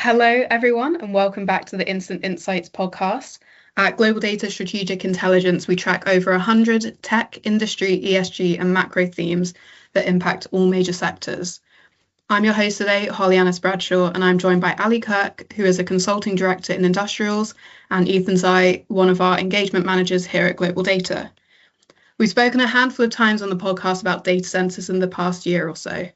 Hello, everyone, and welcome back to the Instant Insights podcast. At GlobalData Strategic Intelligence, we track over 100 tech, industry, ESG, and macro themes that impact all major sectors. I'm your host today, Holly Anness-Bradshaw, and I'm joined by Ali Kirk, who is a consulting director in industrials, and Ethan Tsai, one of our engagement managers here at GlobalData. We've spoken a handful of times on the podcast about data centers in the past year or so.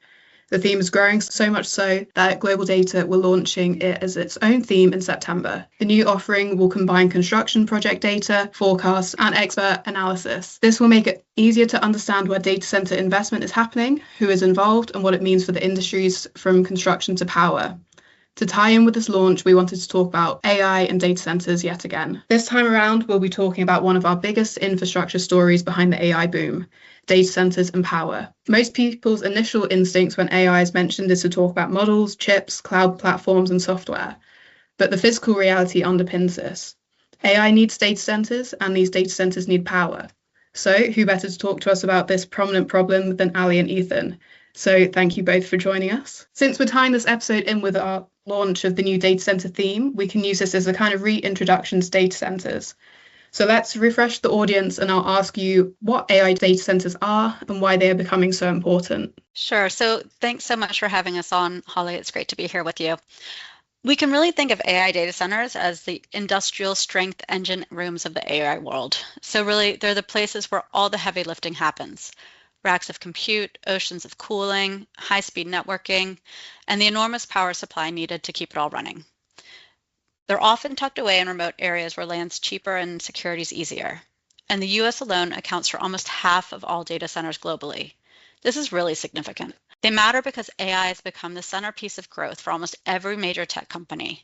The theme is growing so much so that GlobalData will launching it as its own theme in September. The new offering will combine construction project data, forecasts, and expert analysis. This will make it easier to understand where data center investment is happening, who is involved, and what it means for the industries from construction to power. To tie in with this launch, we wanted to talk about AI and data centers yet again. This time around, we'll be talking about one of our biggest infrastructure stories behind the AI boom, data centers and power. Most people's initial instincts when AI is mentioned is to talk about models, chips, cloud platforms, and software. But the physical reality underpins this. AI needs data centers, and these data centers need power. So who better to talk to us about this prominent problem than Ali and Ethan? So thank you both for joining us. Since we're tying this episode in with our launch of the new data center theme, we can use this as a kind of reintroduction to data centers. So let's refresh the audience and I'll ask you what AI data centers are and why they are becoming so important. Sure. So thanks so much for having us on, Holly. It's great to be here with you. We can really think of AI data centers as the industrial strength engine rooms of the AI world. So really, they're the places where all the heavy lifting happens. Racks of compute, oceans of cooling, high-speed networking, and the enormous power supply needed to keep it all running. They're often tucked away in remote areas where land's cheaper and security is easier. And the US alone accounts for almost half of all data centers globally. This is really significant. They matter because AI has become the centerpiece of growth for almost every major tech company.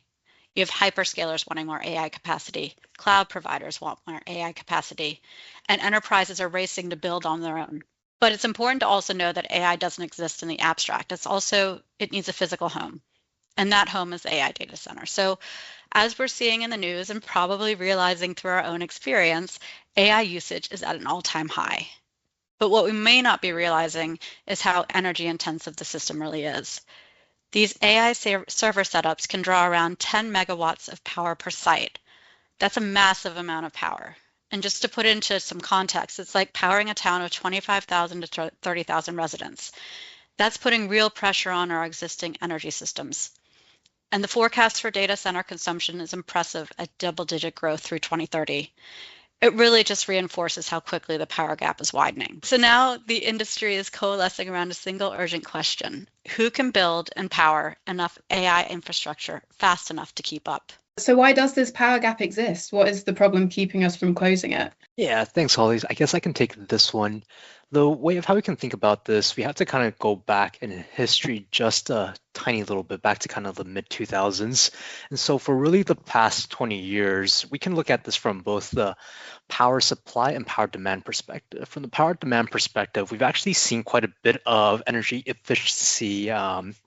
You have hyperscalers wanting more AI capacity, cloud providers want more AI capacity, and enterprises are racing to build on their own. But it's important to also know that AI doesn't exist in the abstract. It needs a physical home. And that home is the AI data center. So as we're seeing in the news and probably realizing through our own experience, AI usage is at an all-time high. But what we may not be realizing is how energy intensive the system really is. These AI server setups can draw around 10 megawatts of power per site. That's a massive amount of power. And just to put into some context, it's like powering a town of 25,000 to 30,000 residents. That's putting real pressure on our existing energy systems. And the forecast for data center consumption is impressive at double-digit growth through 2030. It really just reinforces how quickly the power gap is widening. So now the industry is coalescing around a single urgent question: who can build and power enough AI infrastructure fast enough to keep up? So why does this power gap exist? What is the problem keeping us from closing it? Yeah, thanks, Holly. I guess I can take this one. The way of how we can think about this, we have to kind of go back in history just a tiny little bit, back to kind of the mid 2000s. And so for really the past 20 years, we can look at this from both the power supply and power demand perspective. From the power demand perspective, we've actually seen quite a bit of energy efficiency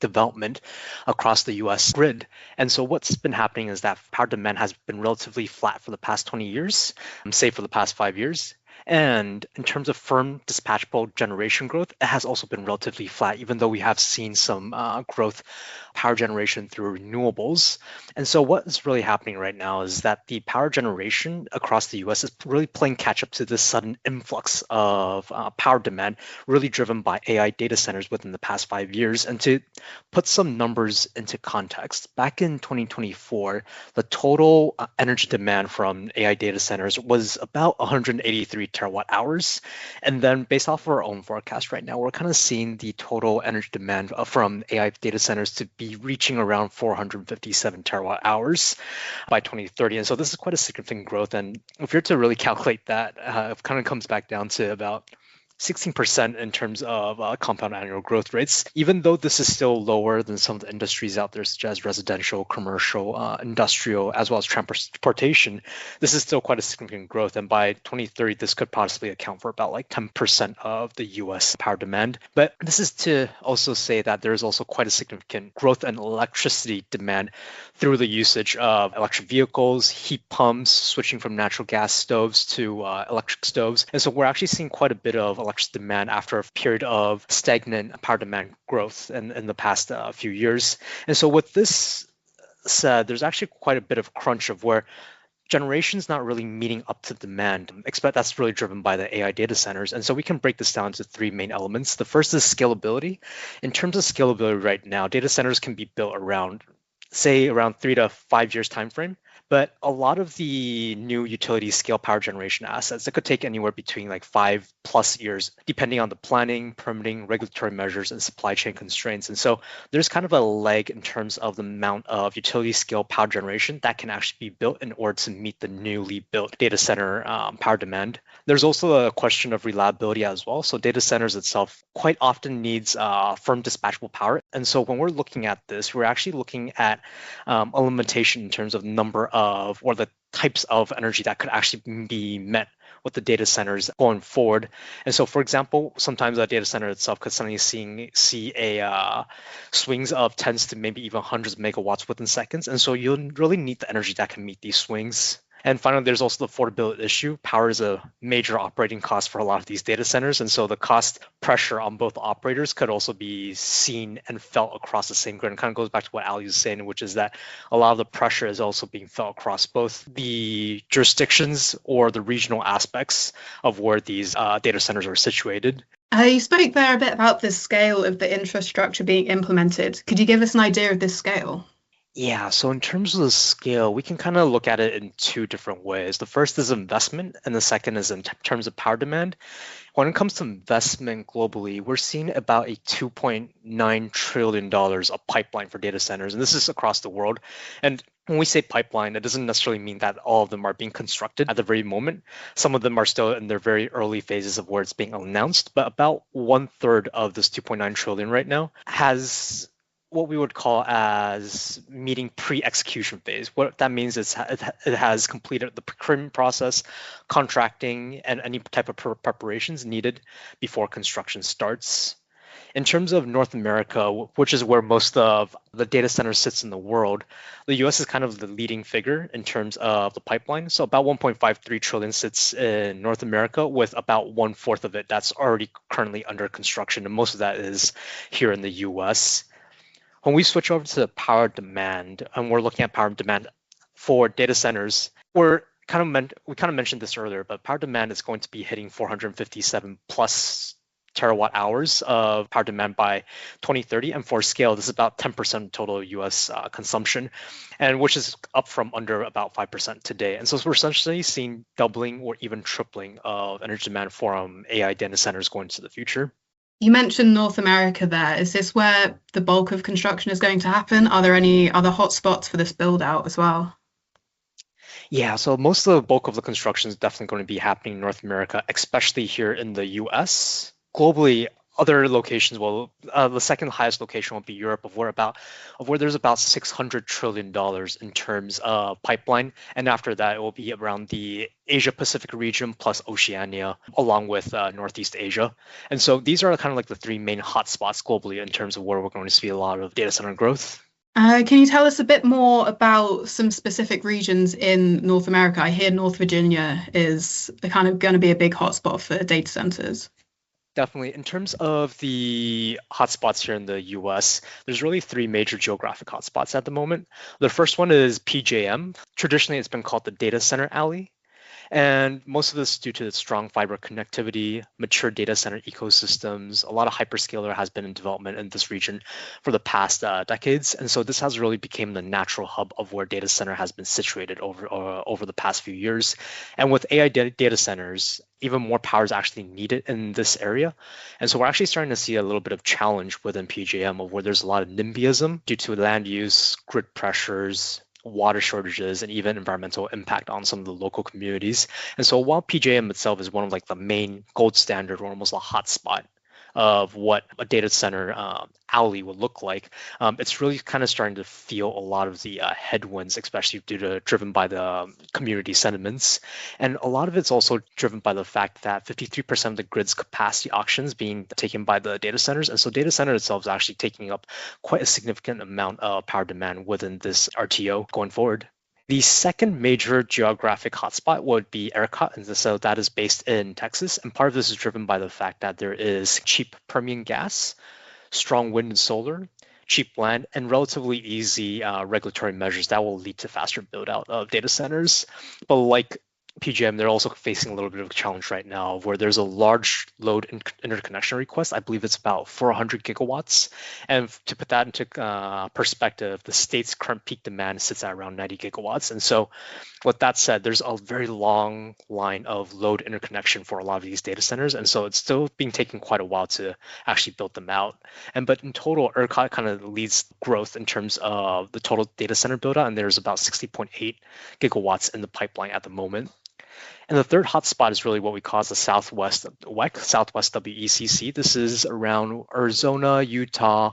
development across the US grid. And so what's been happening is that power demand has been relatively flat for the past 20 years, say for the past 5 years. And in terms of firm dispatchable generation growth, it has also been relatively flat, even though we have seen some growth power generation through renewables. And so what is really happening right now is that the power generation across the US is really playing catch up to this sudden influx of power demand, really driven by AI data centers within the past 5 years. And to put some numbers into context, back in 2024, the total energy demand from AI data centers was about 183 terawatt hours. And then based off of our own forecast right now, we're kind of seeing the total energy demand from AI data centers to be reaching around 457 terawatt hours by 2030. And so this is quite a significant growth. And if you're to really calculate that, it kind of comes back down to about 16% in terms of compound annual growth rates, even though this is still lower than some of the industries out there, such as residential, commercial, industrial, as well as transportation. This is still quite a significant growth. And by 2030, this could possibly account for about like 10% of the US power demand. But this is to also say that there is also quite a significant growth in electricity demand through the usage of electric vehicles, heat pumps, switching from natural gas stoves to electric stoves. And so we're actually seeing quite a bit of electric demand after a period of stagnant power demand growth in the past few years. And so with this said, there's actually quite a bit of crunch of where generation's not really meeting up to demand. Expect that's really driven by the AI data centers. And so we can break this down to three main elements. The first is scalability. In terms of scalability right now, data centers can be built around, say, around 3 to 5 years time frame. But a lot of the new utility scale power generation assets, it could take anywhere between like 5+ years, depending on the planning, permitting, regulatory measures, and supply chain constraints. And so there's kind of a lag in terms of the amount of utility scale power generation that can actually be built in order to meet the newly built data center power demand. There's also a question of reliability as well. So data centers itself quite often needs firm dispatchable power. And so when we're looking at this, we're actually looking at a limitation in terms of number of or the types of energy that could actually be met with the data centers going forward. And so, for example, sometimes a data center itself could suddenly see a swings of tens to maybe even hundreds of megawatts within seconds. And so you'll really need the energy that can meet these swings. And finally, there's also the affordability issue. Power is a major operating cost for a lot of these data centers. And so the cost pressure on both operators could also be seen and felt across the same grid. And kind of goes back to what Ali was saying, which is that a lot of the pressure is also being felt across both the jurisdictions or the regional aspects of where these data centers are situated. You spoke there a bit about the scale of the infrastructure being implemented. Could you give us an idea of this scale? Yeah, so in terms of the scale, we can kind of look at it in two different ways. The first is investment, and the second is in terms of power demand. When it comes to investment globally, we're seeing about a $2.9 trillion of pipeline for data centers, and this is across the world. And when we say pipeline, it doesn't necessarily mean that all of them are being constructed at the very moment. Some of them are still in their very early phases of where it's being announced, but about 1/3 of this 2.9 trillion right now has what we would call as meeting pre-execution phase. What that means is it has completed the procurement process, contracting, and any type of preparations needed before construction starts. In terms of North America, which is where most of the data center sits in the world, the US is kind of the leading figure in terms of the pipeline. So about 1.53 trillion sits in North America, with about 1/4 of it that's already currently under construction. And most of that is here in the US. When we switch over to power demand, and we're looking at power demand for data centers, we kind of mentioned this earlier, but power demand is going to be hitting 457 plus terawatt hours of power demand by 2030. And for scale, this is about 10% of total US consumption, and which is up from under about 5% today. And so we're essentially seeing doubling or even tripling of energy demand from AI data centers going into the future. You mentioned North America there. Is this where the bulk of construction is going to happen? Are there any other hotspots for this build out as well? Yeah, so most of the bulk of the construction is definitely going to be happening in North America, especially here in the US. Globally, other locations, the second highest location will be Europe, of where there's about $600 trillion in terms of pipeline, and after that it will be around the Asia Pacific region plus Oceania, along with Northeast Asia. And so these are kind of like the three main hotspots globally in terms of where we're going to see a lot of data center growth. Can you tell us a bit more about some specific regions in North America? I hear North Virginia is kind of going to be a big hotspot for data centers. Definitely. In terms of the hotspots here in the US, there's really three major geographic hotspots at the moment. The first one is PJM. Traditionally, it's been called the Data Center Alley. And most of this is due to its strong fiber connectivity, mature data center ecosystems. A lot of hyperscaler has been in development in this region for the past decades. And so this has really become the natural hub of where data center has been situated over the past few years. And with AI data centers, even more power is actually needed in this area. And so we're actually starting to see a little bit of challenge within PJM of where there's a lot of NIMBYism due to land use, grid pressures, water shortages, and even environmental impact on some of the local communities. And so while PJM itself is one of like the main gold standard or almost a hotspot of what a data center alley would look like, it's really kind of starting to feel a lot of the headwinds, especially driven by the community sentiments. And a lot of it's also driven by the fact that 53% of the grid's capacity auctions being taken by the data centers. And so data center itself is actually taking up quite a significant amount of power demand within this RTO going forward. The second major geographic hotspot would be ERCOT, and so that is based in Texas. And part of this is driven by the fact that there is cheap Permian gas, strong wind and solar, cheap land, and relatively easy regulatory measures that will lead to faster build out of data centers. But like PJM, they're also facing a little bit of a challenge right now where there's a large load interconnection request. I believe it's about 400 gigawatts. And to put that into perspective, the state's current peak demand sits at around 90 gigawatts. And so with that said, there's a very long line of load interconnection for a lot of these data centers. And so it's still being taken quite a while to actually build them out. But in total, ERCOT kind of leads growth in terms of the total data center build out. And there's about 60.8 gigawatts in the pipeline at the moment. And the third hotspot is really what we call the Southwest WEC, Southwest WECC. This is around Arizona, Utah,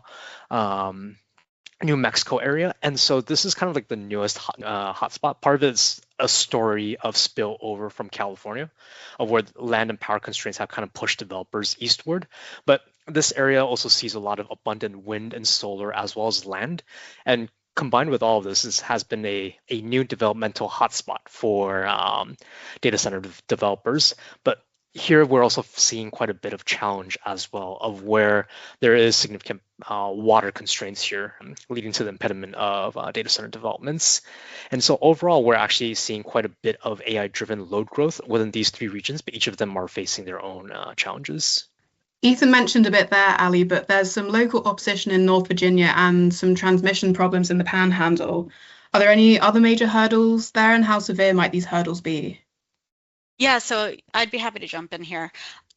New Mexico area. And so this is kind of like the newest hotspot. Part of it is a story of spillover from California, of where land and power constraints have kind of pushed developers eastward. But this area also sees a lot of abundant wind and solar as well as land. And combined with all of this has been a new developmental hotspot for data center developers. But here we're also seeing quite a bit of challenge as well, of where there is significant water constraints here, leading to the impediment of data center developments. And so overall, we're actually seeing quite a bit of AI-driven load growth within these three regions, but each of them are facing their own challenges. Ethan mentioned a bit there, Ali, but there's some local opposition in North Virginia and some transmission problems in the Panhandle. Are there any other major hurdles there, and how severe might these hurdles be? Yeah, so I'd be happy to jump in here.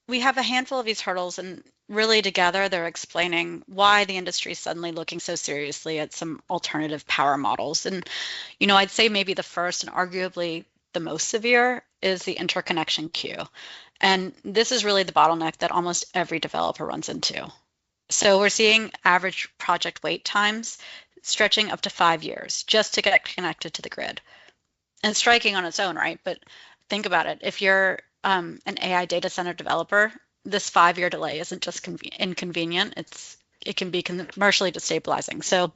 We have a handful of these hurdles, and really together they're explaining why the industry is suddenly looking so seriously at some alternative power models. And, I'd say maybe the first and arguably the most severe is the interconnection queue. And this is really the bottleneck that almost every developer runs into. So we're seeing average project wait times stretching up to 5 years just to get connected to the grid. And it's striking on its own, right? But think about it. If you're an AI data center developer, this 5-year delay isn't just inconvenient. It can be commercially destabilizing. So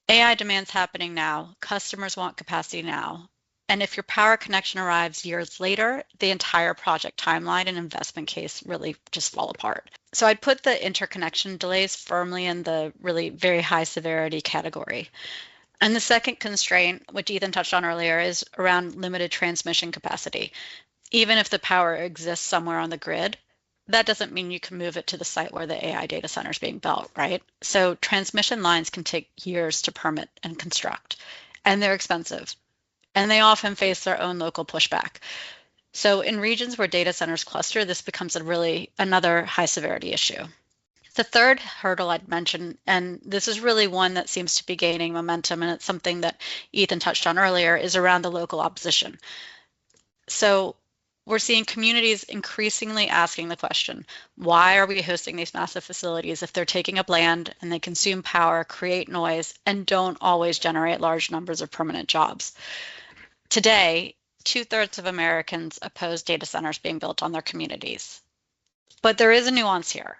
AI demand's happening now. Customers want capacity now. And if your power connection arrives years later, the entire project timeline and investment case really just fall apart. So I'd put the interconnection delays firmly in the really very high severity category. And the second constraint, which Ethan touched on earlier, is around limited transmission capacity. Even if the power exists somewhere on the grid, that doesn't mean you can move it to the site where the AI data center is being built, right? So transmission lines can take years to permit and construct, and they're expensive. And they often face their own local pushback. So in regions where data centers cluster, this becomes another high severity issue. The third hurdle I'd mention, and this is really one that seems to be gaining momentum, and it's something that Ethan touched on earlier, is around the local opposition. So we're seeing communities increasingly asking the question, why are we hosting these massive facilities if they're taking up land and they consume power, create noise, and don't always generate large numbers of permanent jobs? Today, 2/3 of Americans oppose data centers being built on their communities. But there is a nuance here.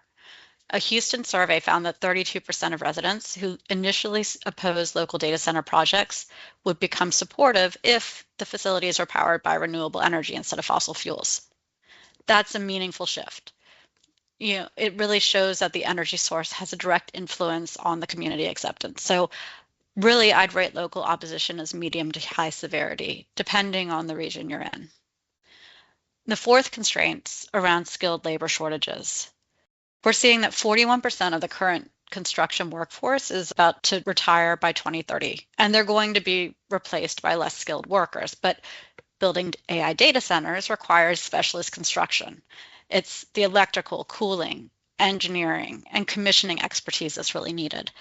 A Houston survey found that 32% of residents who initially opposed local data center projects would become supportive if the facilities are powered by renewable energy instead of fossil fuels. That's a meaningful shift. It really shows that the energy source has a direct influence on the community acceptance. So really, I'd rate local opposition as medium to high severity, depending on the region you're in. The fourth constraint's around skilled labor shortages. We're seeing that 41% of the current construction workforce is about to retire by 2030, and they're going to be replaced by less skilled workers. But building AI data centers requires specialist construction. It's the electrical, cooling, engineering, and commissioning expertise that's really needed.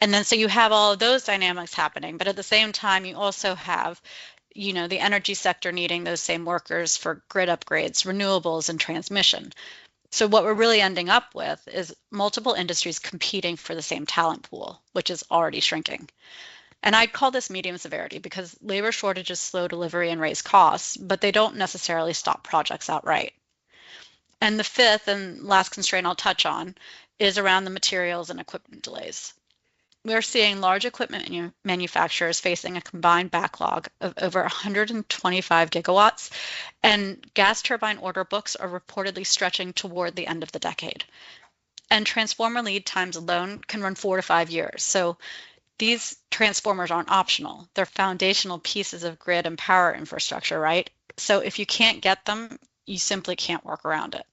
And then so you have all of those dynamics happening, but at the same time, you also have, the energy sector needing those same workers for grid upgrades, renewables, and transmission. So what we're really ending up with is multiple industries competing for the same talent pool, which is already shrinking. And I'd call this medium severity because labor shortages slow delivery and raise costs, but they don't necessarily stop projects outright. And the fifth and last constraint I'll touch on is around the materials and equipment delays. We're seeing large equipment manufacturers facing a combined backlog of over 125 gigawatts, and gas turbine order books are reportedly stretching toward the end of the decade. And transformer lead times alone can run 4 to 5 years. So these transformers aren't optional. They're foundational pieces of grid and power infrastructure, right? So if you can't get them, you simply can't work around it.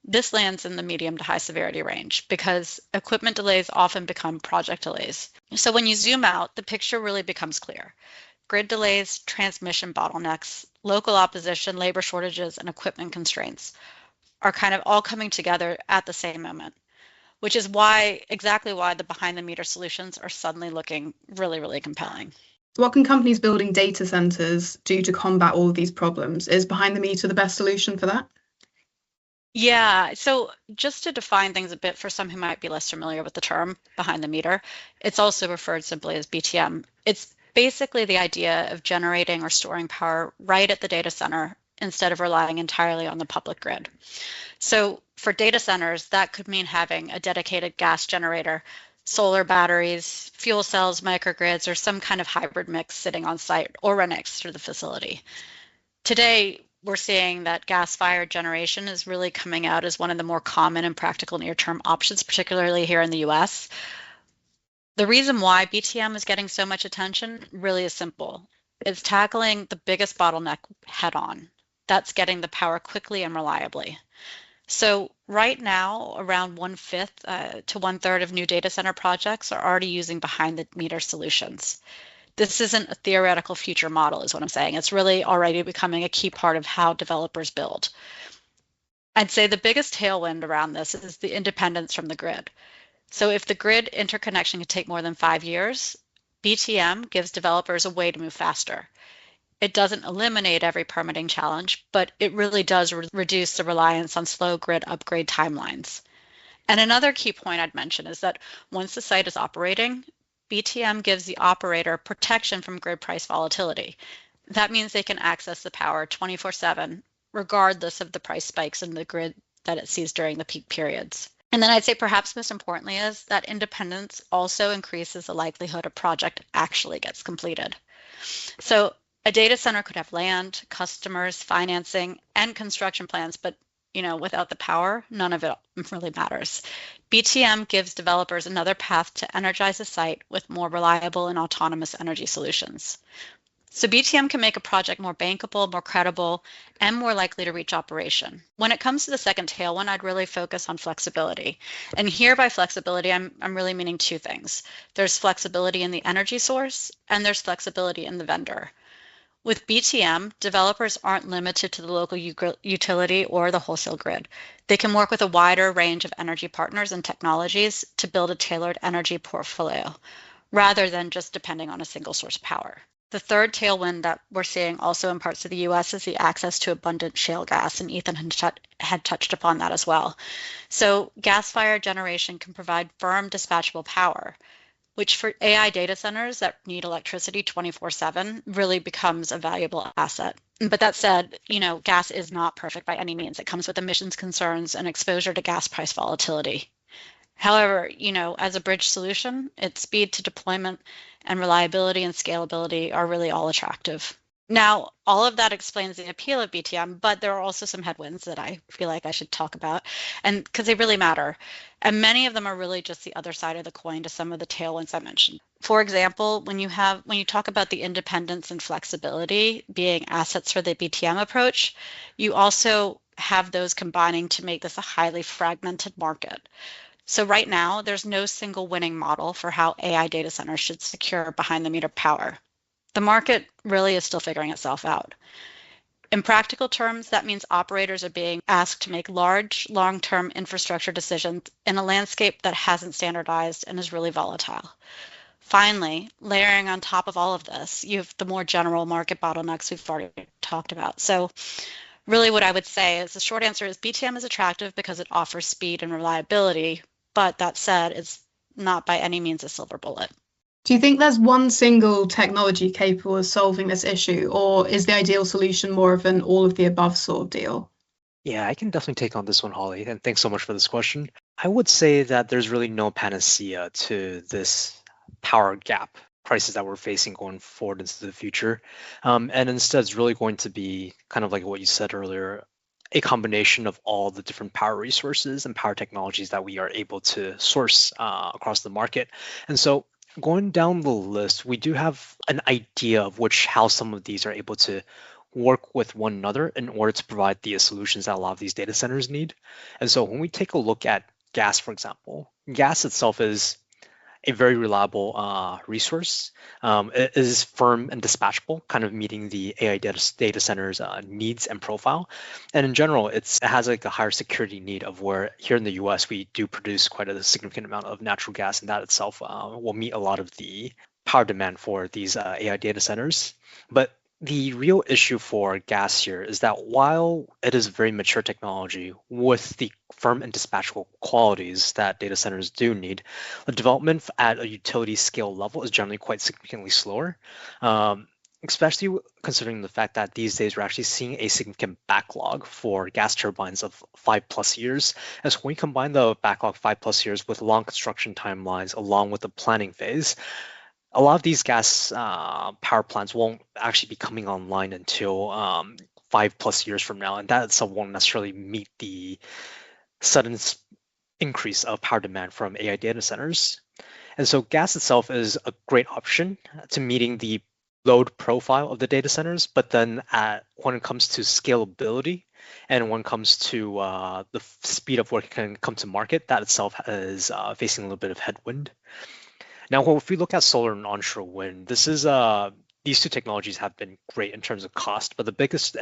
This lands in the medium to high severity range because equipment delays often become project delays. So when you zoom out, the picture really becomes clear. Grid delays, transmission bottlenecks, local opposition, labor shortages, and equipment constraints are kind of all coming together at the same moment, which is exactly why the behind the meter solutions are suddenly looking really, really compelling. What can companies building data centers do to combat all of these problems? Is behind the meter the best solution for that? Yeah, so just to define things a bit for some who might be less familiar with the term behind the meter, it's also referred simply as BTM. It's basically the idea of generating or storing power right at the data center instead of relying entirely on the public grid. So for data centers, that could mean having a dedicated gas generator, solar batteries, fuel cells, microgrids, or some kind of hybrid mix sitting on site or right next to the facility. Today, we're seeing that gas-fired generation is really coming out as one of the more common and practical near-term options, particularly here in the US. The reason why BTM is getting so much attention really is simple. It's tackling the biggest bottleneck head-on. That's getting the power quickly and reliably. So right now, around 1/5 to 1/3 of new data center projects are already using behind-the-meter solutions. This isn't a theoretical future model, is what I'm saying. It's really already becoming a key part of how developers build. I'd say the biggest tailwind around this is the independence from the grid. So if the grid interconnection can take more than 5 years, BTM gives developers a way to move faster. It doesn't eliminate every permitting challenge, but it really does reduce the reliance on slow grid upgrade timelines. And another key point I'd mention is that once the site is operating, BTM gives the operator protection from grid price volatility. That means they can access the power 24/7, regardless of the price spikes in the grid that it sees during the peak periods. And then I'd say perhaps most importantly is that independence also increases the likelihood a project actually gets completed. So a data center could have land, customers, financing, and construction plans, but without the power, none of it really matters. BTM gives developers another path to energize a site with more reliable and autonomous energy solutions. So BTM can make a project more bankable, more credible, and more likely to reach operation. When it comes to the second tailwind, I'd really focus on flexibility. And here by flexibility, I'm really meaning two things. There's flexibility in the energy source, and there's flexibility in the vendor. With BTM, developers aren't limited to the local utility or the wholesale grid. They can work with a wider range of energy partners and technologies to build a tailored energy portfolio, rather than just depending on a single source of power. The third tailwind that we're seeing also in parts of the US is the access to abundant shale gas, and Ethan had touched upon that as well. So gas-fired generation can provide firm dispatchable power, which for AI data centers that need electricity 24/7 really becomes a valuable asset. But that said, gas is not perfect by any means. It comes with emissions concerns and exposure to gas price volatility. However, as a bridge solution, its speed to deployment and reliability and scalability are really all attractive. Now, all of that explains the appeal of BTM, but there are also some headwinds that I feel like I should talk about, and because they really matter. And many of them are really just the other side of the coin to some of the tailwinds I mentioned. For example, when you talk about the independence and flexibility being assets for the BTM approach, you also have those combining to make this a highly fragmented market. So right now, there's no single winning model for how AI data centers should secure behind the meter power. The market really is still figuring itself out. In practical terms, that means operators are being asked to make large, long-term infrastructure decisions in a landscape that hasn't standardized and is really volatile. Finally, layering on top of all of this, you have the more general market bottlenecks we've already talked about. So really what I would say is the short answer is BTM is attractive because it offers speed and reliability, but that said, it's not by any means a silver bullet. Do you think there's one single technology capable of solving this issue, or is the ideal solution more of an all of the above sort of deal? Yeah, I can definitely take on this one, Holly, and thanks so much for this question. I would say that there's really no panacea to this power gap crisis that we're facing going forward into the future. And instead, it's really going to be kind of like what you said earlier, a combination of all the different power resources and power technologies that we are able to source across the market. And so going down the list, we do have an idea of how some of these are able to work with one another in order to provide the solutions that a lot of these data centers need. And so when we take a look at gas, for example, gas itself is a very reliable resource. It is firm and dispatchable, kind of meeting the AI data centers needs and profile. And in general, it has like a higher security need of where here in the US, we do produce quite a significant amount of natural gas, and that itself will meet a lot of the power demand for these AI data centers. But the real issue for gas here is that while it is very mature technology with the firm and dispatchable qualities that data centers do need, the development at a utility scale level is generally quite significantly slower, especially considering the fact that these days we're actually seeing a significant backlog for gas turbines of 5+ years. And so when we combine the backlog 5+ years with long construction timelines along with the planning phase, a lot of these gas power plants won't actually be coming online until 5+ years from now, and that itself won't necessarily meet the sudden increase of power demand from AI data centers. And so gas itself is a great option to meeting the load profile of the data centers, but then when it comes to scalability and when it comes to the speed of what can come to market, that itself is facing a little bit of headwind. Now, if we look at solar and onshore wind, these two technologies have been great in terms of cost, but the biggest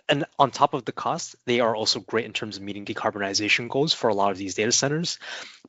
and on top of the cost, they are also great in terms of meeting decarbonization goals for a lot of these data centers.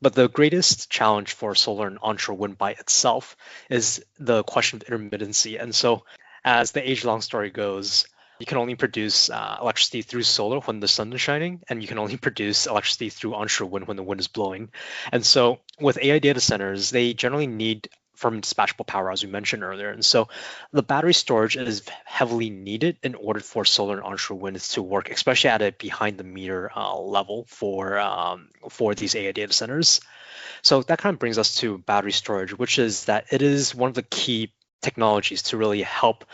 But the greatest challenge for solar and onshore wind by itself is the question of intermittency. And so, as the age-long story goes, you can only produce electricity through solar when the sun is shining, and you can only produce electricity through onshore wind when the wind is blowing. And so with AI data centers, they generally need firm dispatchable power, as we mentioned earlier. And so the battery storage is heavily needed in order for solar and onshore winds to work, especially at a behind the meter level for these AI data centers. So that kind of brings us to battery storage, which is that it is one of the key technologies to really help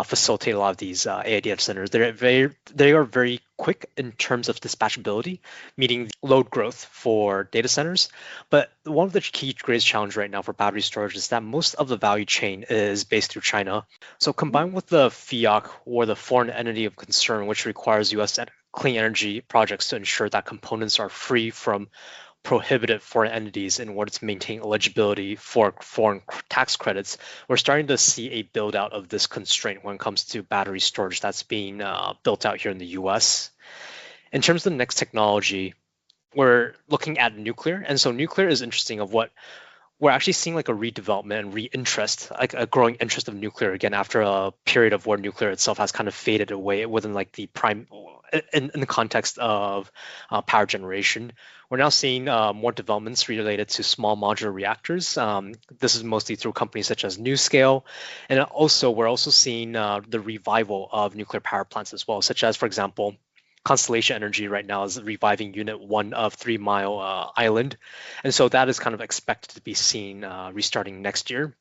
facilitate a lot of these AI data centers. They are very quick in terms of dispatchability, meeting the load growth for data centers. But one of the key greatest challenge right now for battery storage is that most of the value chain is based through China. So combined with the FIAC, or the Foreign Entity of Concern, which requires U.S. clean energy projects to ensure that components are free from prohibitive foreign entities in order to maintain eligibility for foreign tax credits, we're starting to see a build out of this constraint when it comes to battery storage that's being built out here in the US. In terms of the next technology, we're looking at nuclear. And so nuclear is interesting of what we're actually seeing like a redevelopment and reinterest, like a growing interest of nuclear again after a period of where nuclear itself has kind of faded away within like the prime in the context of power generation. We're now seeing more developments related to small modular reactors. This is mostly through companies such as NuScale, and also we're also seeing the revival of nuclear power plants as well, such as, for example, Constellation Energy right now is reviving Unit 1 of 3 Mile Island. And so that is kind of expected to be seen restarting next year.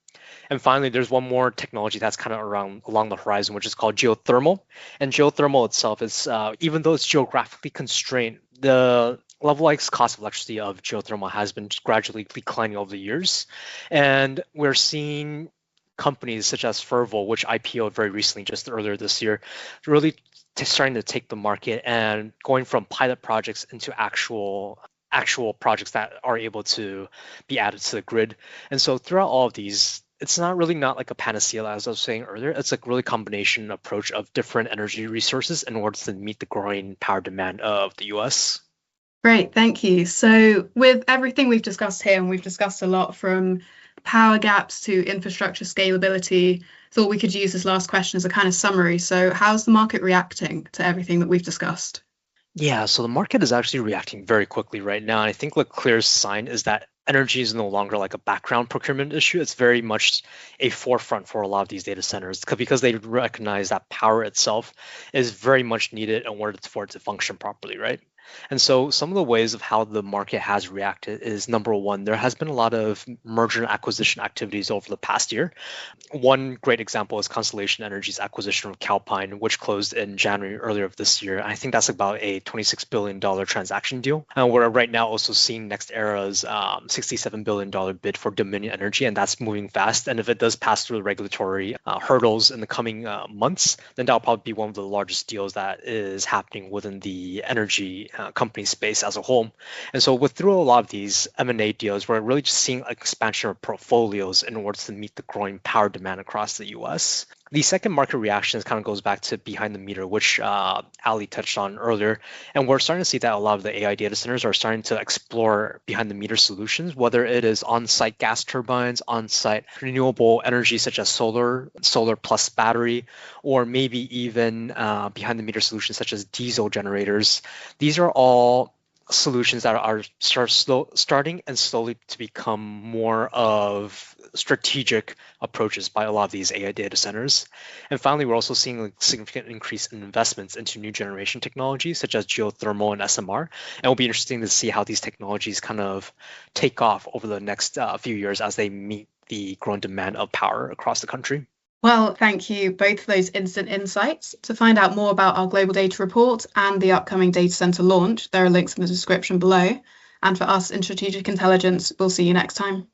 And finally, there's one more technology that's kind of along the horizon, which is called geothermal. And geothermal itself is, even though it's geographically constrained, the levelized cost of electricity of geothermal has been gradually declining over the years. And we're seeing companies such as Fervo, which IPO'd very recently, just earlier this year, really starting to take the market and going from pilot projects into actual projects that are able to be added to the grid. And so throughout all of these, it's not like a panacea, as I was saying earlier. It's a really combination approach of different energy resources in order to meet the growing power demand of the US. Great, thank you. So with everything we've discussed here, and we've discussed a lot from power gaps to infrastructure scalability, thought we could use this last question as a kind of summary. So how's the market reacting to everything that we've discussed? Yeah, so the market is actually reacting very quickly right now. And I think the clear sign is that energy is no longer like a background procurement issue. It's very much a forefront for a lot of these data centers because they recognize that power itself is very much needed in order for it to function properly, right? And so some of the ways of how the market has reacted is, number one, there has been a lot of merger and acquisition activities over the past year. One great example is Constellation Energy's acquisition of Calpine, which closed in January earlier of this year. I think that's about a $26 billion transaction deal. And we're right now also seeing NextEra's $67 billion bid for Dominion Energy, and that's moving fast. And if it does pass through the regulatory hurdles in the coming months, then that'll probably be one of the largest deals that is happening within the energy company space as a whole. And so through a lot of these M&A deals, we're really just seeing expansion of portfolios in order to meet the growing power demand across the US. The second market reaction kind of goes back to behind the meter, which Ali touched on earlier. And we're starting to see that a lot of the AI data centers are starting to explore behind the meter solutions, whether it is on-site gas turbines, on-site renewable energy such as solar plus battery, or maybe even behind the meter solutions such as diesel generators. These are all solutions that are starting and slowly to become more of strategic approaches by a lot of these AI data centers. And finally, we're also seeing a significant increase in investments into new generation technologies such as geothermal and SMR. And it'll be interesting to see how these technologies kind of take off over the next few years as they meet the growing demand of power across the country. Well, thank you both for those instant insights. To find out more about our Global Data Report and the upcoming data center launch, there are links in the description below. And for us in Strategic Intelligence, we'll see you next time.